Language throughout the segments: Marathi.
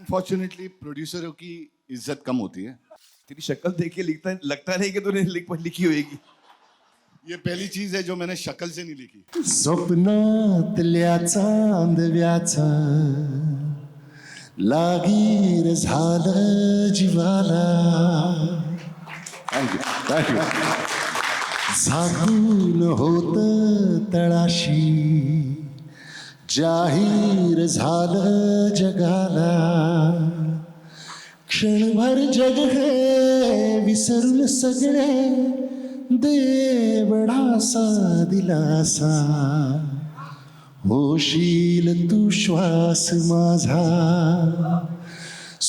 अनफॉर्चुनेटली प्रोड्यूसरों की इज्जत कम होती है. तेरी शक्ल देख के लगता नहीं कि तूने लिखी होगी. ये पहली चीज है जो मैंने शक्ल से नहीं लिखी. स्वप्नातल्या चांदव्याचा लागीर झालं जीवाला. थँक्यू. झाकून होत तळाशी जाहीर झालं जगाला. क्षणभर जग हे विसरून सगळे देवडासा दिलासा. होशील तू श्वास माझा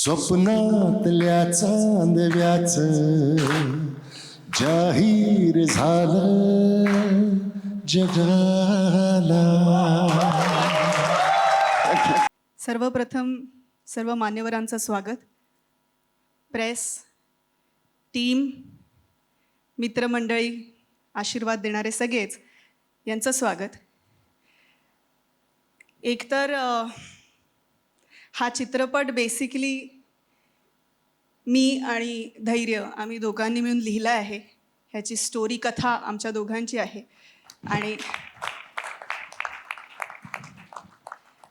स्वप्नातल्या चांदव्याच जाहीर झालं जगाला. सर्वप्रथम सर्व मान्यवरांचं स्वागत. प्रेस, टीम, मित्रमंडळी, आशीर्वाद देणारे सगळेच यांचं स्वागत. एकतर हा चित्रपट बेसिकली मी आणि धैर्य आम्ही दोघांनी मिळून लिहिला आहे. ह्याची स्टोरी कथा आमच्या दोघांची आहे.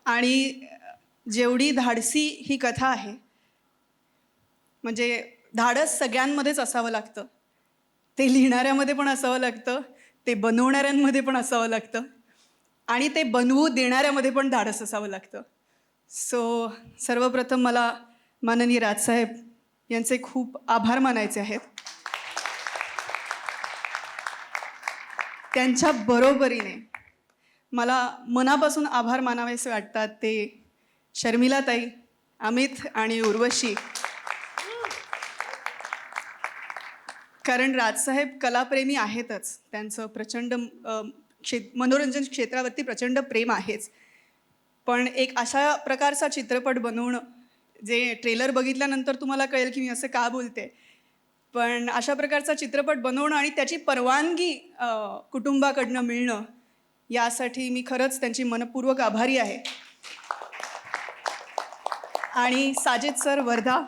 आणि जेवढी धाडसी ही कथा आहे, म्हणजे धाडस सगळ्यांमध्येच असावं लागतं. ते लिहिणाऱ्यामध्ये पण असावं लागतं, ते बनवणाऱ्यांमध्ये पण असावं लागतं, आणि ते बनवू देणाऱ्यामध्ये पण धाडस असावं लागतं. सो सर्वप्रथम मला माननीय राजसाहेब यांचे खूप आभार मानायचे आहेत. त्यांच्या बरोबरीने मला मनापासून आभार मानावेसे वाटतात ते शर्मिलाताई, अमित आणि उर्वशी. कारण राजसाहेब कलाप्रेमी आहेतच. त्यांचं प्रचंड मनोरंजन क्षेत्रावरती प्रचंड प्रेम आहेच. पण एक अशा प्रकारचा चित्रपट बनवणं, जे ट्रेलर बघितल्यानंतर तुम्हाला कळेल की मी असं का बोलते, पण अशा प्रकारचा चित्रपट बनवणं आणि त्याची परवानगी कुटुंबाकडनं मिळणं, यासाठी मी खरंच त्यांची मनपूर्वक आभारी आहे. आणि Sajid sir, Vardha,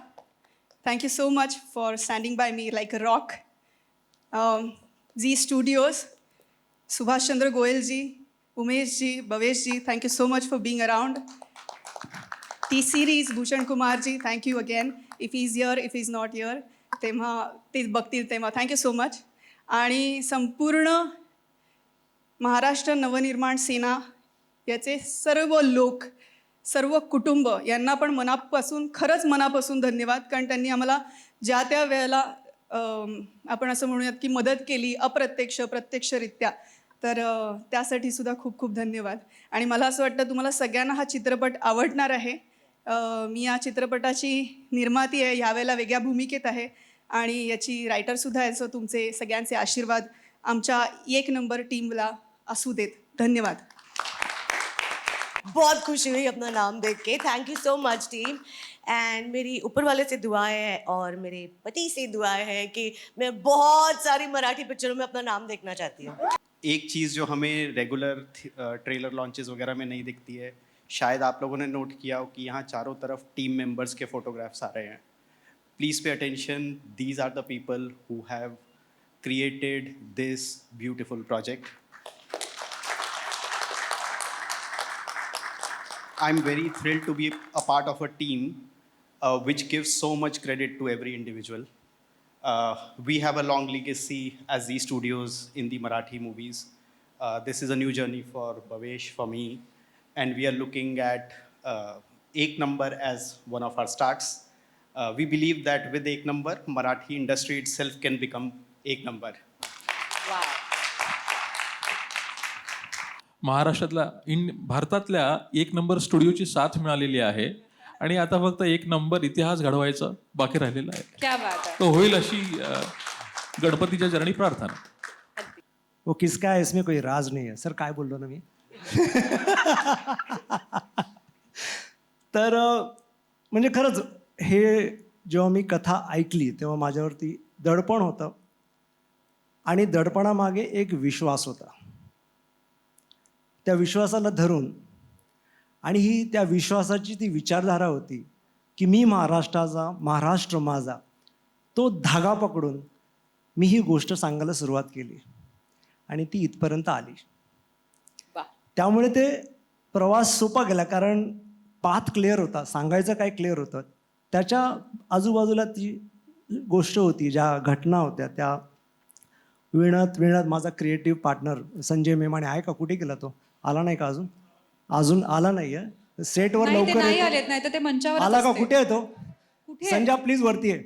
thank you so much for standing by me like a rock. Zee Studios, Subhashchandra Goyalji, Umeshji, Bhaveshji, thank you so much for being around. T Series, Bhushan Kumarji, thank you again. If is here, if is not here, तेव्हा ते बघतील तेव्हा थँक्यू सो मच. आणि संपूर्ण महाराष्ट्र नवनिर्माण सेना याचे सर्व लोक, सर्व कुटुंब यांना पण मनापासून, खरंच मनापासून धन्यवाद. कारण त्यांनी आम्हाला ज्या त्या वेळेला आपण असं म्हणूयात की मदत केली, अप्रत्यक्ष प्रत्यक्षरित्या, तर त्यासाठी सुद्धा खूप खूप धन्यवाद. आणि मला असं वाटतं तुम्हाला सगळ्यांना हा चित्रपट आवडणार आहे. मी या चित्रपटाची निर्माती आहे, यावेळेला वेगळ्या भूमिकेत आहे, आणि याची रायटरसुद्धा आहे. सो तुमचे सगळ्यांचे आशीर्वाद आमच्या एक नंबर टीमला असू देत. धन्यवाद. बहुत खुशी हुई अपना नाम देख के. Thank you so much team. And मेरी ऊपर वाले से दुआएं हैं और मेरे पति से दुआएं हैं कि मैं बहुत सारी मराठी पिक्चरों में अपना नाम देखना चाहती हूँ. एक चीज़ जो हमें रेगुलर ट्रेलर लॉन्चेस वगैरह में नहीं दिखती है, शायद आप लोगों ने नोट किया हो कि यहाँ चारों तरफ टीम मेंबर्स के फोटोग्राफ्स आ रहे हैं. Please pay attention. These are the people who have created this beautiful project. I'm very thrilled to be a part of a team which gives so much credit to every individual. We have a long legacy as Zee Studios in the Marathi movies. This is a new journey for Bhavesh, for me, and we are looking at Ek Number as one of our starts. We believe that with Ek Number, Marathi industry itself can become Ek Number. Wow. भारतातल्या एक नंबर स्टुडिओची साथ मिळालेली आहे आणि आता फक्त एक नंबर इतिहास घडवायचा बाकी राहिलेला आहे. क्या बात है. तो होईल अशी गणपतीच्या चरणी प्रार्थना. वो किसका है इसमें कोई राज नहीं है. सर काय बोललो ना मी. तर म्हणजे खरंच हे जेव्हा मी कथा ऐकली तेव्हा माझ्यावरती दडपण होतं आणि दडपणामागे एक विश्वास होता. त्या विश्वासाला धरून आणि ही त्या विश्वासाची ती विचारधारा होती की मी महाराष्ट्राचा, महाराष्ट्र माझा, तो धागा पकडून मी ही गोष्ट सांगायला सुरुवात केली आणि ती इथपर्यंत आली. त्यामुळे ते प्रवास सोपा गेला, कारण पाथ क्लिअर होता, सांगायचं काय क्लिअर होतं. त्याच्या आजूबाजूला ती गोष्ट होती, ज्या घटना होत्या, त्या विणत माझा क्रिएटिव्ह पार्टनर संजय मेमाणे आहे का, कुठे गेला तो, आला नाही का अजून आला नाही आहे सेटवर, नाही, ते लवकर नाही येतो. आलेत, नाही तर ते मंचावर आला का, कुठे आहे तो? कुठे? संजय प्लीज वरती आहे.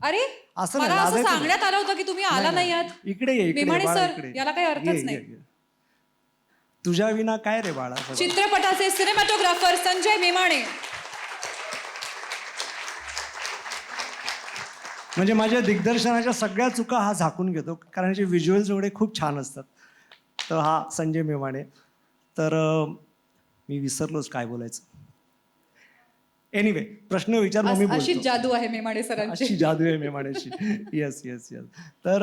अरे असं मला नाही, असं लाजायचं सांगण्यात आलं होतं की तुम्ही आला नाही आहात. इकडे ये, इकडे ये, मेमाणे बाळा, सर, इकडे ये. याला काही अर्थच ये, नाही. ये. तुझ्या विना काय रे बाळा. चित्रपटाचे सिनेमॅटोग्राफर संजय मेमाणे. म्हणजे माझ्या दिग्दर्शनाच्या सगळ्या चुका हा झाकून घेतो, कारण याचे व्हिज्युअल्स एवढे खूप छान असतात. तर हा संजय मेमाणे. तर मी विसरलोच काय बोलायचं. एनिवे, प्रश्न विचार, मग मी अशी बोलतो. जादू आहे मेमाणे सरांची. अशी जादू आहे मेमाण्याची. येस. तर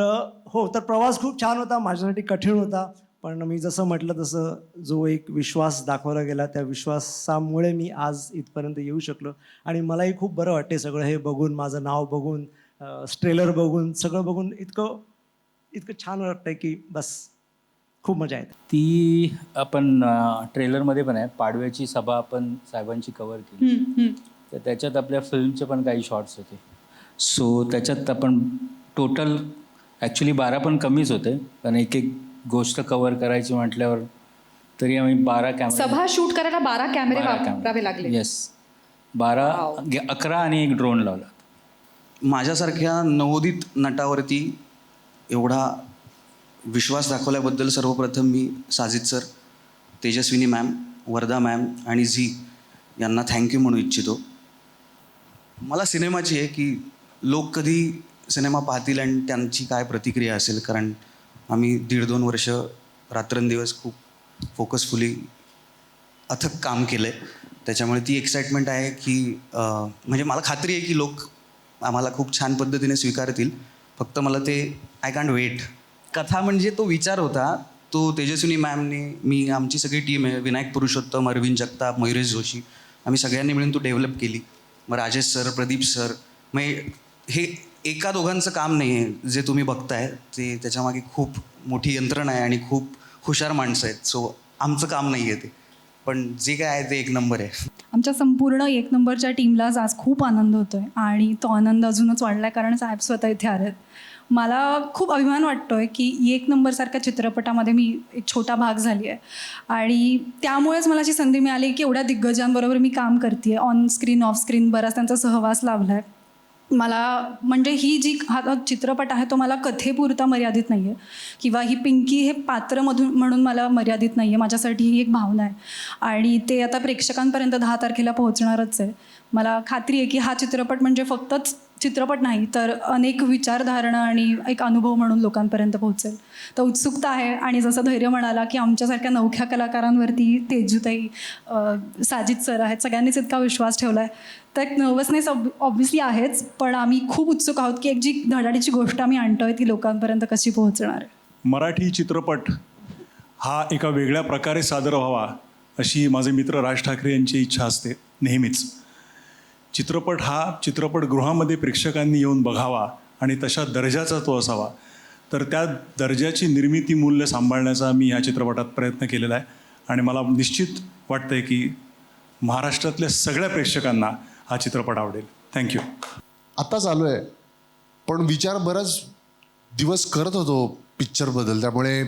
हो, तर प्रवास खूप छान होता, माझ्यासाठी कठीण होता, पण मी जसं म्हटलं तसं जो एक विश्वास दाखवला गेला, त्या विश्वासामुळे मी आज इथपर्यंत येऊ शकलो. आणि मलाही खूप बरं वाटते सगळं हे बघून, माझं नाव बघून, ट्रेलर बघून, सगळं बघून इतकं छान वाटतंय की बस, खूप मजा येते. ती आपण ट्रेलरमध्ये पण आहे, पाडव्याची सभा आपण साहेबांची कव्हर केली, तर त्याच्यात आपल्या फिल्मचे पण काही शॉर्ट्स होते. सो त्याच्यात आपण टोटल ॲक्च्युली 12 पण कमीच होते, पण एक गोष्ट कव्हर करायची म्हटल्यावर तरी आम्ही 12 कॅमेरे, सभा शूट करायला 12 कॅमेरे वापरावे लागले. येस, 11 आणि एक ड्रोन लावला. माझ्यासारख्या नवोदित नटावरती एवढा विश्वास दाखवल्याबद्दल सर्वप्रथम मी Sajid sir, Tejaswini ma'am, Vardha ma'am आणि झी यांना थँक्यू म्हणू इच्छितो. मला सिनेमाची आहे की लोक कधी सिनेमा पाहतील आणि त्यांची काय प्रतिक्रिया असेल, कारण आम्ही 1.5-2 वर्ष रात्रंदिवस खूप फोकसफुली अथक काम केलं आहे. त्याच्यामुळे ती एक्साइटमेंट आहे की म्हणजे मला खात्री आहे की लोक आम्हाला खूप छान पद्धतीने स्वीकारतील. फक्त मला ते आय कांट वेट. कथा म्हणजे तो विचार होता, तो तेजस्विनी मॅमने, मी, आमची सगळी टीम आहे, विनायक पुरुषोत्तम, अरविंद जगताप, मयुरेश जोशी, आम्ही सगळ्यांनी मिळून तो डेव्हलप केली. मग राजेश सर, प्रदीप सर, मग हे एका दोघांचं काम नाही आहे जे तुम्ही बघताय, ते त्याच्यामागे खूप मोठी यंत्रणा आहे आणि खूप हुशार माणसं आहेत. सो आमचं काम नाही आहे ते, पण जे काय आहे ते एक नंबर आहे. आमच्या संपूर्ण 1 नंबरच्या टीमलाच आज खूप आनंद होतो आहे आणि तो आनंद अजूनच वाढला आहे, कारण साहेब स्वतः इथे आले आहेत. मला खूप अभिमान वाटतो आहे की 1 नंबरसारख्या चित्रपटामध्ये मी एक छोटा भाग झाली आहे आणि त्यामुळेच मला अशी संधी मिळाली की एवढ्या दिग्गजांबरोबर मी काम करते आहे. ऑन स्क्रीन, ऑफ स्क्रीन बराच त्यांचा सहवास लाभला आहे मला. म्हणजे ही जी हा चित्रपट आहे तो मला कथेपुरता मर्यादित नाही आहे किंवा ही पिंकी हे पात्र म्हणून मला मर्यादित नाही आहे. माझ्यासाठी ही एक भावना आहे आणि ते आता प्रेक्षकांपर्यंत 10 तारखेला पोहोचणारच आहे. मला खात्री आहे की हा चित्रपट म्हणजे फक्तच चित्रपट नाही, तर अनेक विचारधारणा आणि एक अनुभव म्हणून लोकांपर्यंत पोहोचेल. तर उत्सुकता आहे. आणि जसं धैर्य म्हणाला की आमच्यासारख्या नवख्या कलाकारांवरती तेजूताई, साजिद सर आहेत, सगळ्यांनीच इतका विश्वास ठेवला आहे. तर एक नर्वसनेस ऑब्व्हियसली आहेच, पण आम्ही खूप उत्सुक आहोत की एक जी धडाडीची गोष्ट आम्ही आणतोय ती लोकांपर्यंत कशी पोहोचणार आहे. मराठी चित्रपट हा एका वेगळ्या प्रकारे सादर व्हावा अशी माझे मित्र राज ठाकरे यांची इच्छा असते नेहमीच. चित्रपट हा चित्रपटगृहामध्ये प्रेक्षकांनी येऊन बघावा आणि तशा दर्जाचा तो असावा. तर त्या दर्जाची निर्मिती मूल्य सांभाळण्याचा मी ह्या चित्रपटात प्रयत्न केलेला आहे आणि मला निश्चित वाटतं आहे की महाराष्ट्रातल्या सगळ्या प्रेक्षकांना हा चित्रपट आवडेल. थँक्यू. आता चालू आहे, पण विचार बराच दिवस करत होतो पिक्चरबद्दल, त्यामुळे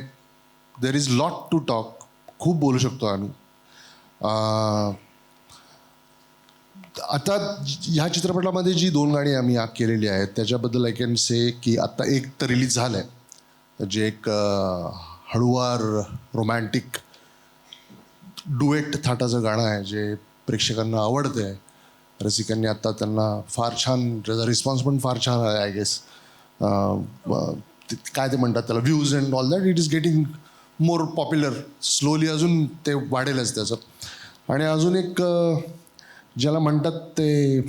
there is lot to talk. खूप बोलू शकतो आम्ही. आता ह्या चित्रपटामध्ये जी 2 गाणी आम्ही केलेली आहेत त्याच्याबद्दल आय कॅन से की आत्ता एक तर रिलीज झालं आहे, जे एक हळुवार रोमॅन्टिक डुएट थाटाचं गाणं आहे, जे प्रेक्षकांना आवडतं आहे. रसिकांनी आत्ता त्यांना फार छान, त्याचा रिस्पॉन्स पण फार छान आहे. आय गेस काय ते म्हणतात त्याला, views and all that, it is getting more popular. Slowly अजून ते वाढेलच त्याचं. आणि अजून एक ज्याला म्हणतात ते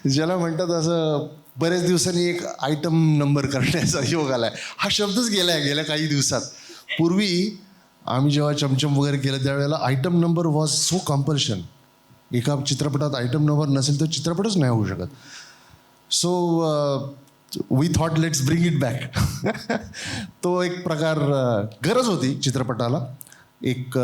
ज्याला म्हणतात असं बऱ्याच दिवसांनी एक आयटम नंबर करण्याचा योग आला आहे. हा शब्दच गेला आहे गेल्या काही दिवसात. पूर्वी आम्ही जेव्हा चमचम वगैरे केलं त्यावेळेला item number was so compulsion. एका चित्रपटात आयटम नंबर नसेल तर चित्रपटच नाही होऊ शकत. So we thought let's bring it back. तो एक प्रकार गरज होती चित्रपटाला. एक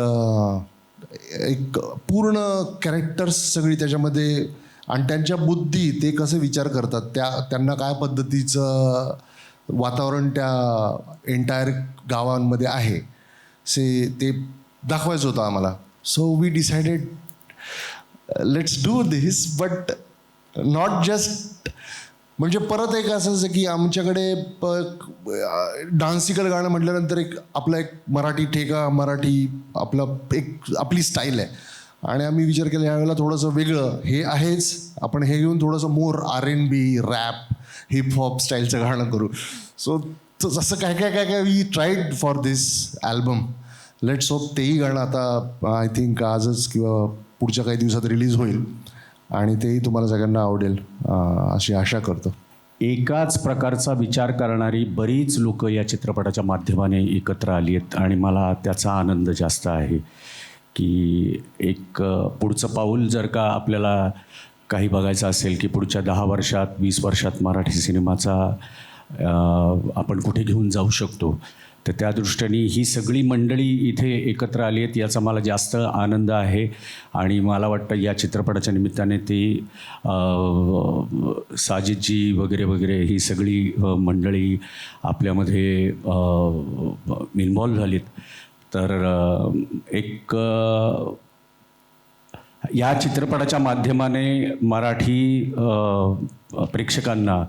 पूर्ण कॅरेक्टर्स सगळी त्याच्यामध्ये आणि त्यांच्या बुद्धी, ते कसे विचार करतात, त्यांना काय पद्धतीचं वातावरण त्या एंटायर गावांमध्ये आहे ते दाखवायचं होतं आम्हाला. So we decided let's do this, but not just म्हणजे परत एक असं की आमच्याकडे डान्सिकल गाणं म्हटल्यानंतर आपला एक मराठी ठेका, मराठी आपली स्टाईल आहे. आणि आम्ही विचार केला यावेळेला थोडंसं वेगळं हे आहेच, आपण हे घेऊन थोडंसं मोर R&B, रॅप, हिपहॉप स्टाईलचं गाणं करू. सो जसं काय we tried for this album. Let's hope तेही गाणं आता आय थिंक आजच किंवा पुढच्या काही दिवसात रिलीज होईल आणि तेही तुम्हाला सगळ्यांना आवडेल अशी आशा करतो. एकाच प्रकारचा विचार करणारी बरीच लोक या चित्रपटाच्या माध्यमाने एकत्र आली आहेत आणि मला त्याचा आनंद जास्त आहे की एक पुढचं पाऊल जर का आपल्याला काही बघायचं असेल की पुढच्या 10 वर्षात 20 वर्षात मराठी सिनेमाचा आपण कुठे घेऊन जाऊ शकतो, तर त्या दृष्टीने ही सगळी मंडळी इथे एकत्र आली आहेत याचा मला जास्त आनंद आहे. आणि मला वाटतं या चित्रपटाच्या निमित्ताने ती साजिदजी वगैरे वगैरे ही सगळी मंडळी आपल्यामध्ये इन्व्हॉल्व झालीत. तर एक या चित्रपटाच्या माध्यमाने मराठी प्रेक्षकांना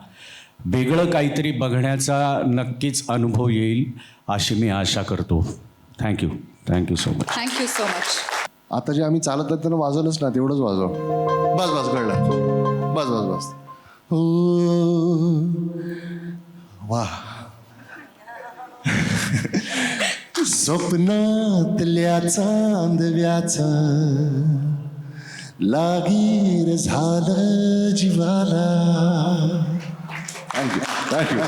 वेगळं काहीतरी बघण्याचा नक्कीच अनुभव येईल अशी मी आशा करतो. Thank you so much. Thank you so much. आता जे आम्ही चालत आहेत त्यांना वाजवलंच ना, तेवढंच वाजव. बस कळलं. बस. हो वा. स्वप्नातल्या चांदव्याचं लागीर झालं जीवाला. थँक्यू.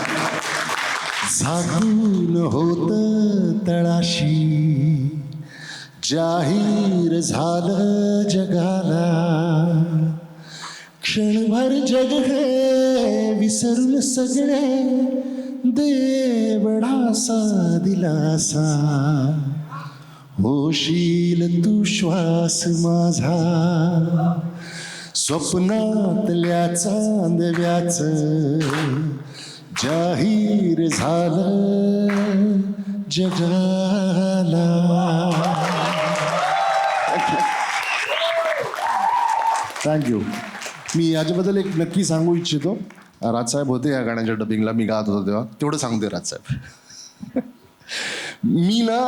झाकून होत तळाशी जाहीर झालं जगाला. क्षणभर जग हे विसरून सगळे देवडासा दिलासा. होशील तू श्वास माझा स्वप्नातल्या चांदव्याचं जाहीर झालं जगाला. थँक्यू. मी याच्याबद्दल एक नक्की सांगू इच्छितो. राजसाहेब होते या गाण्याच्या डबिंगला, मी गात होतो तेव्हा. तेवढं सांगते राजसाहेब. मी ना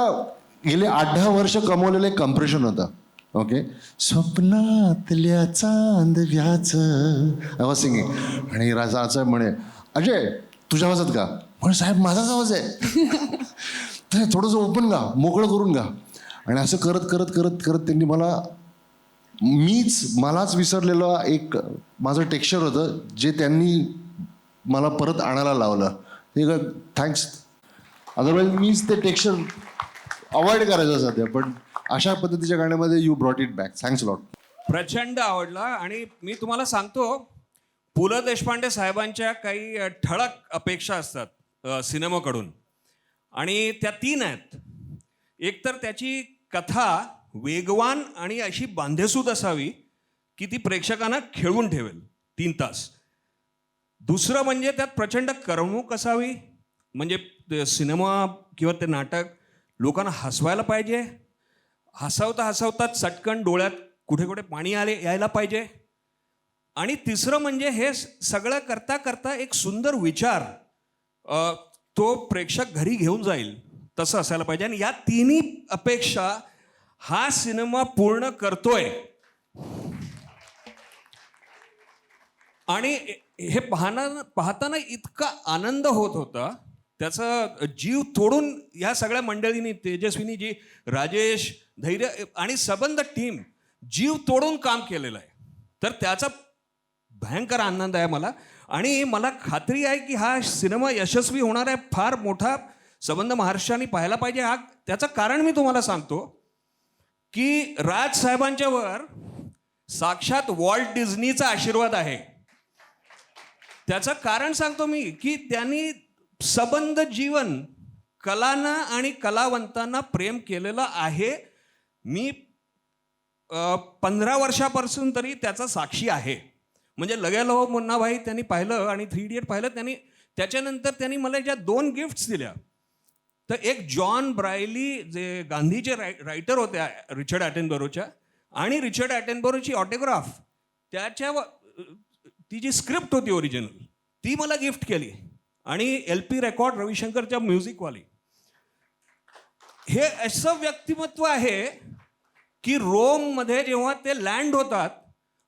गेले 8-10 वर्ष कमवलेलं एक कम्प्रेशन होतं. ओके. स्वप्नातल्या चांदव्याचं आय वॉज सिंगिंग. आणि राजसाहेब म्हणे अजय तुझ्या आवाजात गा. म्हणे साहेब माझाच आवाज आहे. तर थोडंसं ओपन गा, मोकळं करून गा. आणि असं करत करत करत करत त्यांनी मलाच विसरलेलं एक माझं टेक्स्चर होतं जे त्यांनी मला परत आणायला लावलं. ते थँक्स. अदरवाईज मीच ते टेक्स्चर अवॉइड करायचं सध्या, पण अशा पद्धतीच्या गाण्यामध्ये you brought it back. Thanks lot. प्रचंड आवडला. आणि मी तुम्हाला सांगतो पु ल देशपांडे साहेबांच्या काही ठळक अपेक्षा असतात सिनेमाकडून आणि त्या 3 आहेत. एक तर त्याची कथा वेगवान आणि अशी बांधेसूद असावी की ती प्रेक्षकांना खेळवून ठेवेल 3 तास. दुसरं म्हणजे त्यात प्रचंड करमणूक असावी. म्हणजे सिनेमा किंवा ते नाटक लोकांना हसवायला पाहिजे. हसवता चटकन डोळ्यात कुठे कुठे पाणी यायला पाहिजे. आणि तिसरं म्हणजे हे सगळं करता करता एक सुंदर विचार तो प्रेक्षक घरी घेऊन जाईल तसं असायला पाहिजे. आणि या 3 अपेक्षा हा सिनेमा पूर्ण करतोय. आणि हे पाहताना इतका आनंद होत होता. त्याचा जीव तोडून या सगळ्या मंडळींनी, तेजस्विनी जी, राजेश, धैर्य आणि सबंध टीम जीव तोडून काम केलेलं आहे. तर त्याचा भयंकर आनंद आहे मला. आणि मला खात्री आहे की हा सिनेमा यशस्वी होणार आहे. फार मोठा सबंध महाराष्ट्राने पाहायला पाहिजे. त्याचं कारण मी तुम्हाला सांगतो की राज साहेबांच्या वर साक्षात वॉल्ट डिझनीचा आशीर्वाद आहे. त्याचं कारण सांगतो मी की त्यांनी सबंध जीवन कलांना आणि कलावंतांना प्रेम केलेलं आहे. मी 15 वर्षापासून तरी त्याचा साक्षी आहे. म्हणजे लगे लो मुन्ना भाई त्यांनी पाहिलं आणि 3 इडियट पाहिलं त्यांनी. त्याच्यानंतर त्यांनी मला ज्या 2 गिफ्ट्स दिल्या, तर एक जॉन ब्रायली जे गांधीचे रायटर होते रिचर्ड ॲटनबरोच्या, आणि रिचर्ड ॲटनबरोची ऑटोग्राफ त्याच्या ती जी स्क्रिप्ट होती ओरिजिनल ती मला गिफ्ट केली, आणि LP रेकॉर्ड रविशंकरच्या म्युझिकवाली. हे असं व्यक्तिमत्व आहे की रोममध्ये जेव्हा ते लँड होतात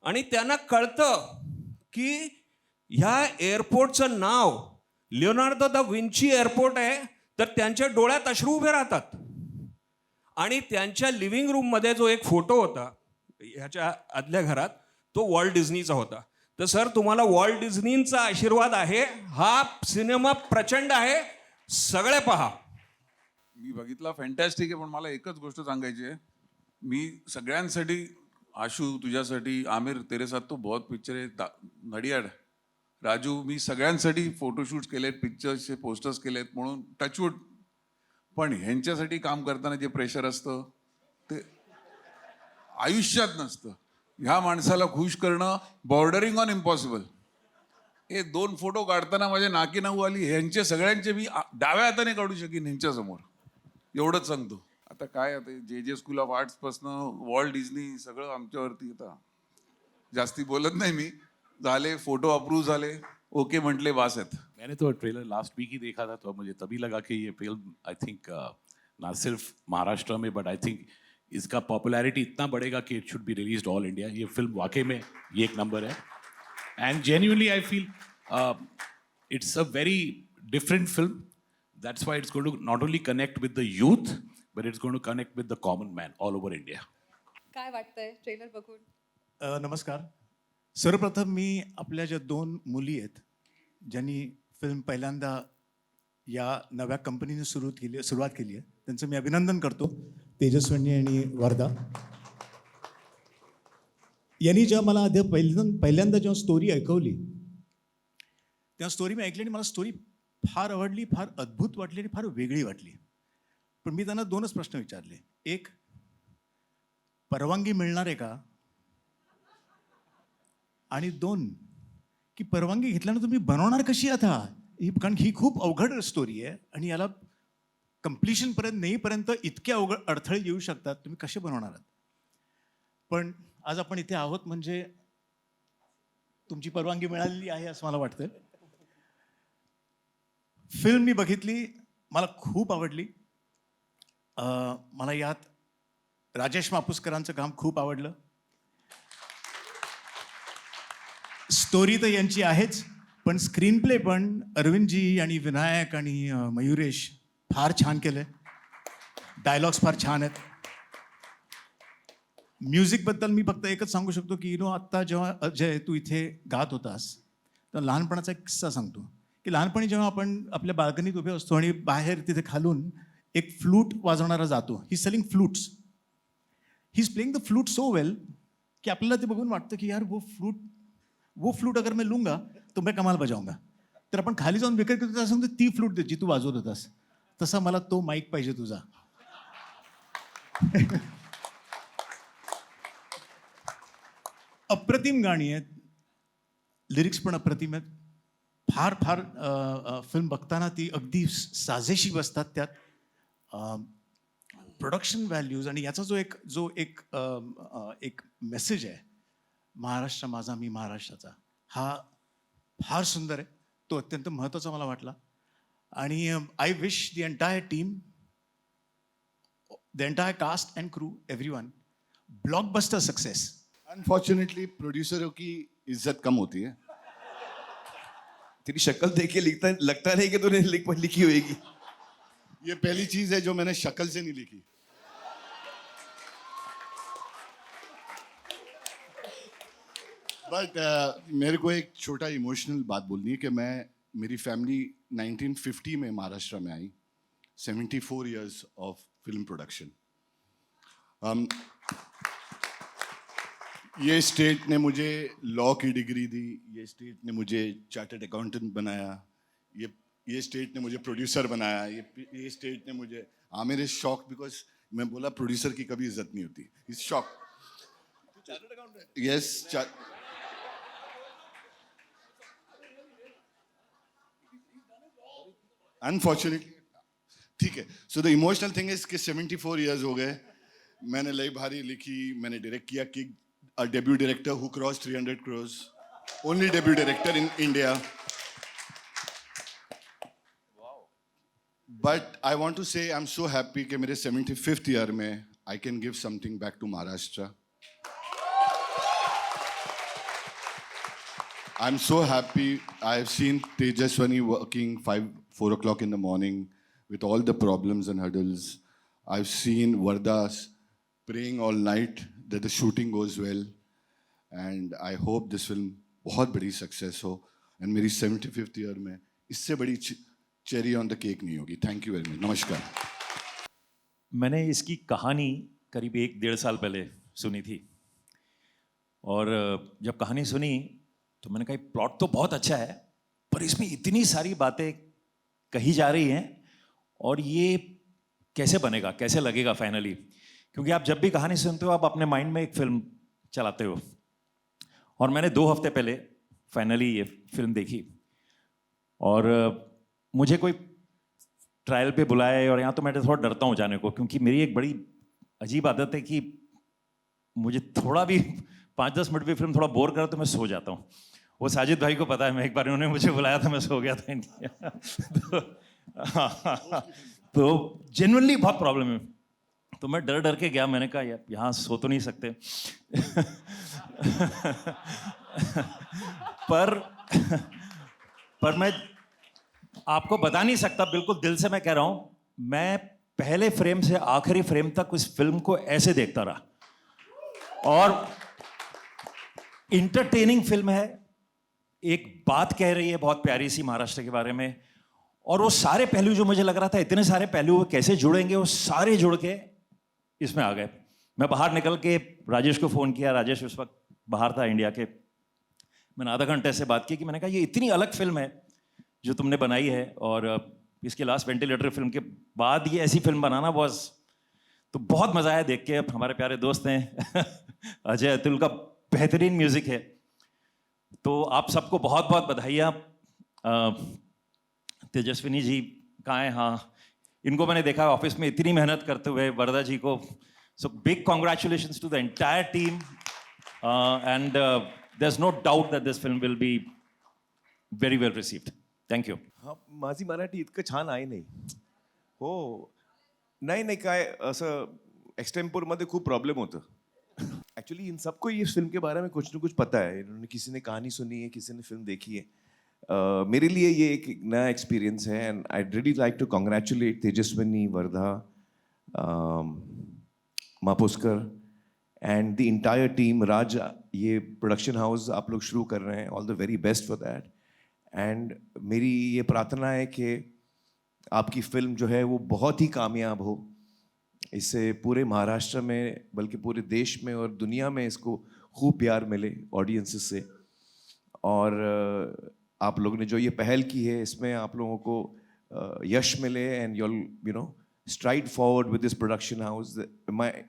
आणि त्यांना कळतं की ह्या एअरपोर्टचं नाव लिओनार्दो दा विंची एअरपोर्ट आहे, तर त्यांच्या डोळ्यात अश्रू उभे राहतात. आणि त्यांच्या लिव्हिंग रूममध्ये जो एक फोटो होता ह्याच्या आदल्या घरात, तो वॉल्ट डिझनीचा होता. तर सर, तुम्हाला वॉल्ट डिझनींचा आशीर्वाद आहे. हा सिनेमा प्रचंड आहे, सगळे पहा. मी बघितला, फॅन्टॅस्टिक आहे. पण मला एकच गोष्ट सांगायची आहे. मी सगळ्यांसाठी, आशू तुझ्यासाठी, आमिर तेरे साथ तो बहुत पिक्चर आहे, नडियाड, राजू, मी सगळ्यांसाठी फोटोशूट्स केलेत, पिक्चर्सचे पोस्टर्स केलेत, म्हणून टचवूड. पण ह्यांच्यासाठी काम करताना जे प्रेशर असतं ते आयुष्यात नसतं. ह्या माणसाला खुश करणं बॉर्डरिंग ऑन इम्पॉसिबल. हे 2 फोटो काढताना माझ्या नाकी नऊ आली. ह्यांचे सगळ्यांचे मी डाव्या हाताने काढू शकीन ह्यांच्यासमोर, एवढंच सांगतो. आता काय, आता जे स्कूल ऑफ आर्ट्सपासनं वॉल्ट डिझनी सगळं आमच्यावरती. आता जास्ती बोलत नाही मी. झाले फोटो अप्रूव्ह झाले, ओके म्हटले, बास आहेत. मैंने तो ट्रेलर लास्ट वीक ही देखा था, तो मुझे तभी लगा कि ये फिल्म आई थिंक ना सिर्फ महाराष्ट्र में बट आई थिंक इसका पॉपुलैरिटी इतना बढ़ेगा कि it should be released all India. ये फिल्म वाकई में ये एक नंबर है. And genuinely I feel it's a very different film. That's why it's going to not only connect with the youth but it's going to connect with the common man all over India. काय वाटतंय ट्रेलर बघून? नमस्कार. सर्वप्रथम मी आपल्या ज्या 2 मुली आहेत ज्यांनी फिल्म पहिल्यांदा या नव्या कंपनीने सुरुवात केली आहे, त्यांचं मी अभिनंदन करतो. तेजस्विनी आणि वर्धा यांनी जेव्हा मला पहिल्यांदा जेव्हा स्टोरी ऐकवली, तेव्हा स्टोरी मी ऐकली आणि मला स्टोरी फार आवडली, फार अद्भुत वाटली आणि फार वेगळी वाटली. पण मी त्यांना 2च प्रश्न विचारले. एक, परवानगी मिळणार आहे का? आणि 2, की परवानगी घेतल्यानंतर तुम्ही बनवणार कशी आता? कारण ही खूप अवघड स्टोरी आहे आणि याला कम्प्लिशनपर्यंत नेईपर्यंत इतके अवघड अडथळे येऊ शकतात, तुम्ही कसे बनवणार आहात? पण आज आपण इथे आहोत म्हणजे तुमची परवानगी मिळालेली आहे असं मला वाटतं. फिल्म मी बघितली, मला खूप आवडली. मला यात राजेश मापुसकरांचं काम खूप आवडलं. स्टोरी तर यांची आहेच, पण स्क्रीन प्ले पण अरविंदजी आणि विनायक आणि मयुरेश फार छान केलं. डायलॉग्स फार छान आहेत. म्युझिकबद्दल मी फक्त एकच सांगू शकतो की आत्ता जेव्हा अजय तू इथे गात होतास, तर लहानपणाचा एक किस्सा सांगतो की लहानपणी जेव्हा आपण आपल्या बाल्कनीत उभे असतो आणि बाहेर तिथे खालून एक फ्लूट वाजवणारा जातो, he selling flutes, he is playing the flute so well की आपल्याला ते बघून वाटतं की यार वो फ्लूट अगर मैं लूंगा तो मैं कमाल बजाऊंगा. तर आपण खाली जाऊन विकत घेतो, त्याला सांगतो ती फ्लूट जी तू वाजवत होतास, तसा मला तो माईक पाहिजे तुझा. अप्रतिम गाणी आहेत, लिरिक्स पण अप्रतिम आहेत. फार फार फिल्म बघताना ती अगदी साजेशी बसतात. त्यात प्रोडक्शन व्हॅल्यूज आणि याचा जो एक मेसेज आहे, महाराष्ट्र माझा मी महाराष्ट्राचा, हा फार सुंदर आहे. तो अत्यंत महत्त्वाचा मला वाटला. आणि I wish the entire team, the entire cast and crew, everyone, blockbuster success. Unfortunately प्रोड्यूसरों की इज्जत कम होती है. तेरी शक्ल देख के लगता नहीं कि तूने लिखी होगी. ये पहली चीज है जो मैंने शक्ल से नहीं लिखी. बट मेरे को एक छोटा इमोशनल बात बोलनी है कि मेरी फैमिली 1950 में महाराष्ट्र में आई. 74 years ऑफ फिल्म प्रोडक्शन. ये स्टेट ने मुझे लॉ की डिग्री दी, ये स्टेट ने मुझे चार्टर्ड अकाउंटेंट बनाया, ये स्टेट ने मुझे प्रोड्यूसर बनाया, ये स्टेट ने मुझे आमिर इज शॉक बिकॉज मैं बोला प्रोड्यूसर की कभी इज्जत नहीं होती, इज शॉक. Yes, unfortunately. ठीक है. So the emotional thing is कि 74 इयर्स हो गए, मैंने लई भारी लिखी, मैंने डायरेक्ट किया. कि a debut director who crossed 300 crores, only debut director in India. Wow. But I want to say I'm so happy कि मेरे 75th year में I can give something back to Maharashtra. I'm so happy. I've seen Tejaswani working 4 o'clock in the morning with all the problems and hurdles. I've seen Varda praying all night that the shooting goes well, and I hope this film बहुत बड़ी सक्सेस हो. एंड मेरी 75th ईयर में इससे बड़ी चेरी ऑन द केक नहीं होगी. Thank you very much. नमस्कार. मैंने इसकी कहानी करीब 1-1.5 साल पहले सुनी थी, और जब कहानी सुनी तो मैंने कहा प्लॉट तो बहुत अच्छा है, पर इसमें इतनी सारी बातें कही जा रही हैं, और ये कैसे बनेगा, कैसे लगेगा फाइनली. क्योंकि आप जब भी कहानी सुनते हो आप अपने माइंड में एक फिल्म चलाते हो, और मैंने 2 हफ्ते पहले फाइनली ये फिल्म देखी, और मुझे कोई ट्रायल पे बुलाए, और यहाँ तो मैं थोड़ा डरता हूँ जाने को, क्योंकि मेरी एक बड़ी अजीब आदत है कि मुझे थोड़ा भी 5-10 मिनट भी फिल्म थोड़ा बोर करा तो मैं सो जाता हूँ. वो साजिद भाई को पता है, मैं एक बार उन्होंने मुझे बुलाया था, मैं सो गया था इंडिया. तो जेन्युइनली बहुत प्रॉब्लम है. तो मैं डर डर के गया, मैंने कहा यार यहाँ सो तो नहीं सकते. पर मैं आपको बता नहीं सकता, बिल्कुल दिल से मैं कह रहा हूँ, मैं पहले फ्रेम से आखिरी फ्रेम तक उस फिल्म को ऐसे देखता रहा. और इंटरटेनिंग फिल्म है, एक बात कह रही है बहुत प्यारी सी महाराष्ट्र के बारे में, और वो सारे पहलू जो मुझे लग रहा था इतने सारे पहलू वो कैसे जुड़ेंगे, वो सारे जुड़ के इसमें आ गए. मैं बाहर निकल के राजेश को फ़ोन किया, राजेश उस वक्त बाहर था इंडिया के. मैंने आधा घंटे से बात की कि मैंने कहा ये इतनी अलग फिल्म है जो तुमने बनाई है, और इसके लास्ट वेंटिलेटर फिल्म के बाद ये ऐसी फिल्म बनाना बॉस. तो बहुत मज़ा आया देख के. हमारे प्यारे दोस्त हैं अजय अतुल का बेहतरीन म्यूज़िक है. तो आप सबको बहुत बहुत बधाइयाँ. तेजस्विनी जी कहाँ हैं? हाँ, इनको मैंने देखा ऑफिस में इतनी मेहनत करते हुए. वरदा जी को so big congratulations to the entire team, and there is no doubt that this film will be very well received. Thank you. हा, माझी मराठी इतकं छान आहे नाही. हो, नाही काय असं एक्सटेम्पोरमध्ये खूप प्रॉब्लेम होतं. एक्चुअली इन सबको ये फिल्म के बारे में कुछ न कुछ पता है. इन्होंने किसी ने कहानी सुनी है, किसी ने फिल्म देखी है. मेरे लिए ये एक नया एक्सपीरियंस है, and I really like to congratulate Tejaswini, Vardha, Mapuskar and the entire team. Raj, ये प्रोडक्शन हाउस आप लोग शुरू कर रहे हैं, all the very best for that. And मेरी ये प्रार्थना है कि आपकी फिल्म जो है वो बहुत ही कामयाब हो. इससे पूरे महाराष्ट्र में बल्कि पूरे देश में और दुनिया में इसको खूब प्यार मिले ऑडियंसेस से. और आप लोगों ने जो ये पहल की है इसमें आप लोगों को यश मिले, end you know stride forward with this production house. My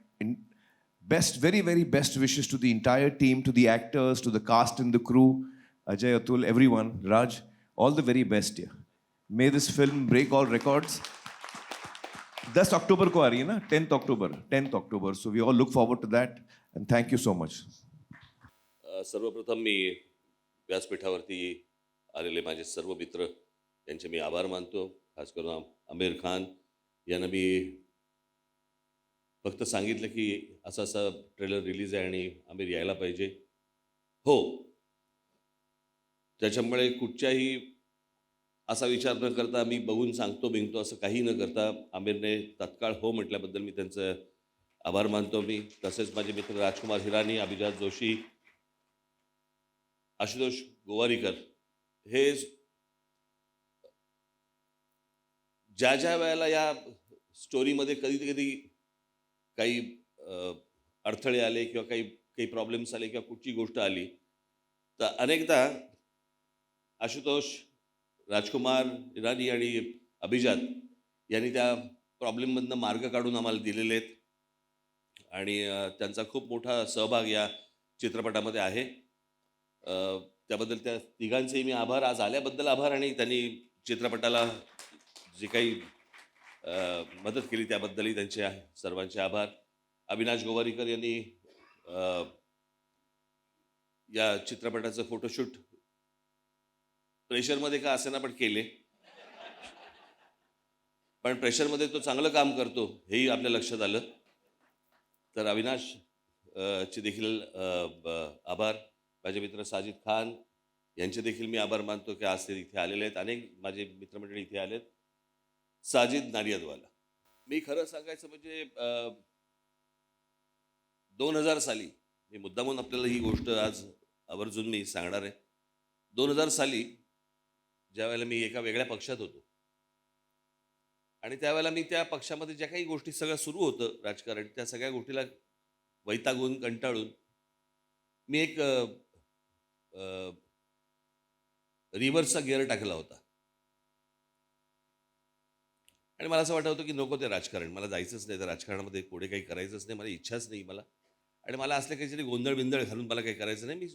best, very, very best wishes to the entire team, to the actors, to the cast and the crew, Ajay, Atul, everyone, Raj, all the very best here. May this film break all records. 10 अक्टूबर को आ रही है ना, 10th October. So we all look forward to that, and thank you so much. सर्वप्रथम मी व्यासपीठावरती आलेले माझे सर्व मित्र यांचे मी आभार मानतो. खास करून आमिर खान यांना मी फक्त सांगितलं की असा असा ट्रेलर रिलीज आहे आणि आमिर यायला पाहिजे. हो, त्याच्यामुळे कुठच्याही असा विचार न करता मी बघून सांगतो बिंगतो असं काही न करता आमिरने तत्काळ हो म्हटल्याबद्दल मी त्यांचं आभार मानतो. मी तसेच माझे मित्र राजकुमार हिरानी, अभिजात जोशी, आशुतोष गोवारीकर, हे ज्या ज्या वेळेला या स्टोरीमध्ये कधी कधी काही अडथळे आले किंवा काही काही प्रॉब्लेम्स आले किंवा कुठची गोष्ट आली तर अनेकदा आशुतोष, राजकुमार इराणी आणि अभिजात यांनी त्या प्रॉब्लेममधनं मार्ग काढून आम्हाला दिलेले आहेत आणि त्यांचा खूप मोठा सहभाग या चित्रपटामध्ये आहे. त्याबद्दल त्या तिघांचेही मी आभार, आज आल्याबद्दल आभार आणि त्यांनी चित्रपटाला जे काही मदत केली त्याबद्दलही त्यांचे सर्वांचे आभार. अविनाश गोवारीकर यांनी या चित्रपटाचं फोटोशूट प्रेशरमध्ये का असेना पण केले, पण प्रेशरमध्ये तो चांगलं काम करतो हेही आपल्या लक्षात आलं. तर अविनाश चे देखील आभार. माझे मित्र साजिद खान यांचे देखील मी आभार मानतो की आज ते इथे आलेले आहेत. अनेक माझे मित्रमंडळी इथे आलेत. साजिद नाडियादवाला, मी खरं सांगायचं म्हणजे 2000 साली, मी मुद्दामून आपल्याला ही गोष्ट आज आवर्जून मी सांगणार आहे. 2000 साली ज्या वेळेला मी एका वेगळ्या पक्षात होतो आणि त्यावेळेला मी त्या पक्षामध्ये ज्या काही गोष्टी सगळं सुरू होतं राजकारण, त्या सगळ्या गोष्टीला वैतागून कंटाळून मी एक रिव्हर्सचा गिअर टाकला होता आणि मला असं वाटत होतं की नको ते राजकारण, मला जायचंच नाही, तर राजकारणामध्ये पुढे काही करायचंच नाही, मला इच्छाच नाही मला. आणि मला असले काहीतरी गोंधळ बिंदळ घालून मला काही करायचं नाही, मी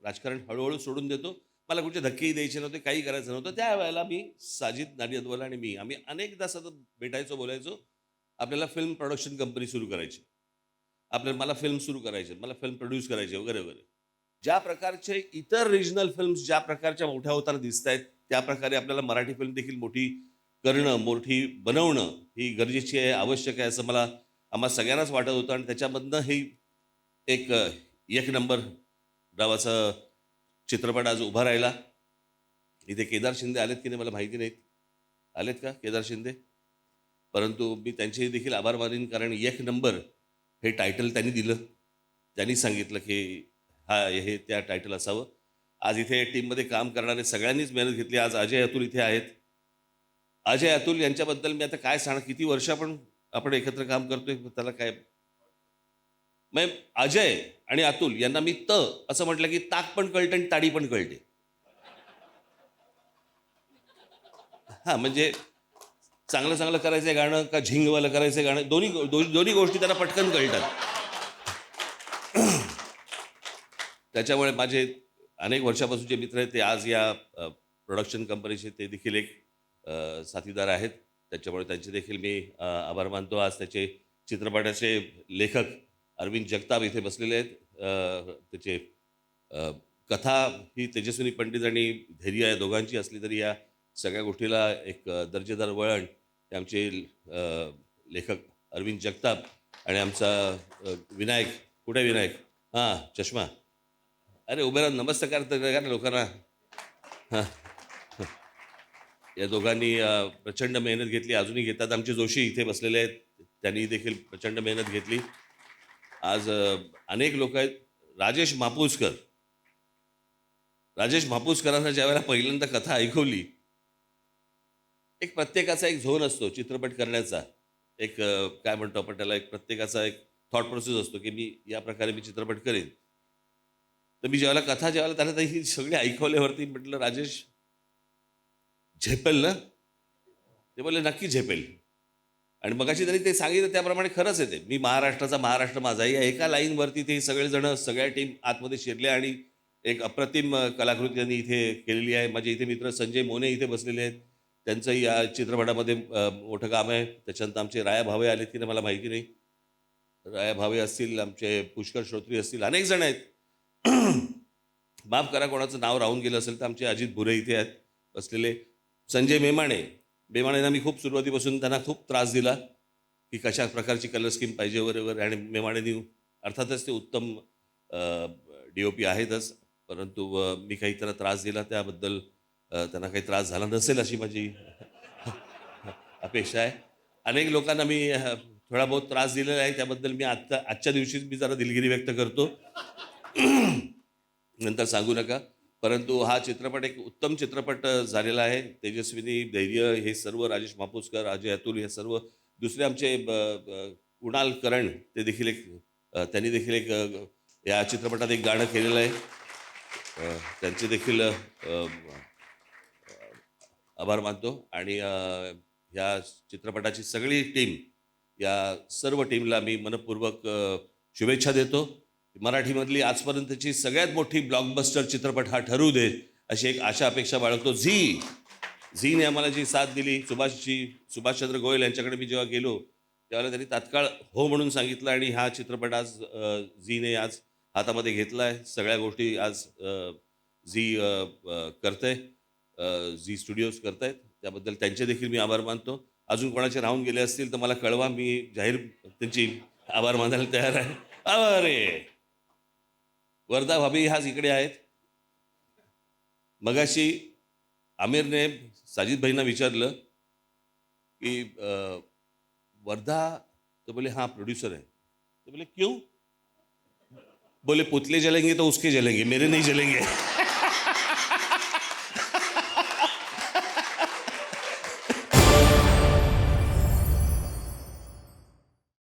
राजकारण हळूहळू सोडून देतो, मला कुठे धक्केही द्यायचे नव्हते, काही करायचं नव्हतं. त्यावेळेला मी साजिद नाडियादवाला आणि आम्ही अनेकदा सतत भेटायचो, बोलायचो. आपल्याला फिल्म प्रोडक्शन कंपनी सुरू करायची, मला फिल्म सुरू करायचे, मला फिल्म प्रोड्यूस करायचे वगैरे वगैरे. ज्या प्रकारचे इतर रिजनल फिल्म्स ज्या प्रकारच्या मोठ्या होताना दिसत आहेत त्या प्रकारे आपल्याला मराठी फिल्म देखील मोठी करणं, मोठी बनवणं ही गरजेची आहे, आवश्यक आहे असं आम्हा सगळ्यांनाच वाटत होतं. आणि त्याच्यामधनं ही एक नंबर नावाचा चित्रपट आज उभा राहिला. इथे केदार शिंदे आलेत की नाही मला माहिती नाहीत, आलेत का केदार शिंदे? परंतु मी त्यांचेही देखील आभार मानेन, कारण एक नंबर हे टायटल त्यांनी दिलं, त्यांनी सांगितलं की हे त्या टायटल असावं. आज इथे टीममध्ये काम करणारे सगळ्यांनीच मेहनत घेतली. आज अजय अतुल इथे आहेत. अजय अतुल यांच्याबद्दल मी आता काय सांगणार, किती वर्ष आपण एकत्र काम करतोय, त्याला काय मग अजय आणि अतुल यांना मी असं म्हटलं की ताक पण कळतं आणि ताडी पण कळते. हा म्हणजे चांगलं चांगलं करायचं गाणं का झिंगवालं करायचं गाणं, दोन्ही गोष्टी त्यांना पटकन कळतात. त्याच्यामुळे माझे अनेक वर्षापासूनचे मित्र आहेत ते आज या प्रोडक्शन कंपनीचे ते देखील एक साथीदार आहेत. त्याच्यामुळे त्यांचे देखील मी आभार मानतो. आज त्याचे चित्रपटाचे लेखक अरविंद जगताप इथे बसलेले आहेत. त्याचे कथा ही तेजस्विनी पंडित आणि धैर्य या दोघांची असली तरी या सगळ्या गोष्टीला एक दर्जेदार वळण हे आमचे लेखक अरविंद जगताप आणि आमचा विनायक, कुठे विनायक, हां चष्मा, अरे उभे राहून नमस्कार करा लोकांना. हां, या दोघांनी प्रचंड मेहनत घेतली, अजूनही घेतात. आमचे जोशी इथे बसलेले आहेत, त्यांनी देखील प्रचंड मेहनत घेतली. आज अनेक लोक आहेत. राजेश मापुसकरांना ज्यावेळेला पहिल्यांदा कथा ऐकवली, एक प्रत्येकाचा एक झोन असतो चित्रपट करण्याचा, एक काय म्हणतो आपण त्याला, एक प्रत्येकाचा एक थॉट प्रोसेस असतो की मी या प्रकारे मी चित्रपट करेन. तर मी ज्यावेळेला त्यांना ही सगळी ऐकवल्यावरती म्हटलं राजेश झेपेल ना? ते बोलले नक्की झेपेल. आणि मगाशी त्यांनी ते सांगितलं त्याप्रमाणे खरंच आहे. ते मी महाराष्ट्र माझा या एका लाईनवरती ते सगळेजण सगळ्या टीम आतमध्ये शिरल्या आणि एक अप्रतिम कलाकृती त्यांनी इथे केलेली आहे. माझे इथे मित्र संजय मोने इथे बसलेले आहेत, त्यांचंही या चित्रपटामध्ये मोठं काम आहे. त्याच्यानंतर आमचे राया भावे आलेत की नाही मला माहिती नाही, राया भावे असतील, आमचे पुष्कर श्रोत्री असतील, अनेक जण आहेत. माफ करा कोणाचं नाव राहून गेलं असेल तर आमचे अजित भुरे इथे आहेत बसलेले. संजय मेमाणेंना मी खूप सुरुवातीपासून त्यांना खूप त्रास दिला की कशा प्रकारची कलर स्कीम पाहिजे वगैरे, आणि मेमाणेंनी अर्थातच ते उत्तम DOP आहेतच, परंतु मी काही त्यांना त्रास दिला त्याबद्दल त्यांना काही त्रास झाला नसेल अशी माझी अपेक्षा आहे. अनेक लोकांना मी थोडा बहुत त्रास दिलेला आहे, त्याबद्दल मी आजच्या दिवशीच मी जरा दिलगिरी व्यक्त करतो, नंतर सांगू नका. परंतु हा चित्रपट एक उत्तम चित्रपट झालेला आहे. तेजस्विनी, धैर्य हे सर्व, राजेश मापुसकर, अजय अतुल हे सर्व, दुसरे आमचे कुणाल करण ते देखील त्यांनी देखील एक या चित्रपटात एक गाणं केलेलं आहे. त्यांचे देखील आभार मानतो. आणि ह्या चित्रपटाची सगळी टीम, या सर्व टीमला मी मनपूर्वक शुभेच्छा देतो. मराठीमधली आजपर्यंतची सगळ्यात मोठी ब्लॉकबस्टर चित्रपट हा ठरू दे अशी एक आशा अपेक्षा बाळगतो. झीने आम्हाला जी साथ दिली, सुभाषचंद्र गोयल यांच्याकडे मी जेव्हा गेलो त्यावेळेला त्यांनी तात्काळ हो म्हणून सांगितलं आणि हा चित्रपट आज झीने आज हातामध्ये घेतला आहे. सगळ्या गोष्टी आज झी करतंय, झी स्टुडिओज करतायत, त्याबद्दल त्यांचे देखील मी आभार मानतो. अजून कोणाचे राहून गेले असतील तर मला कळवा, मी जाहीर त्यांची आभार मानायला तयार आहे. अरे वर्धा भाभी ह्याच इकडे आहेत. मगाशी आमिरने साजिद भाईंना विचारलं की वर्धा, तो बोले हाँ प्रोड्यूसर है. तो बोले क्यों? बोले पुतले जलेंगे तो उसके जलेंगे, मेरे नहीं जलेंगे.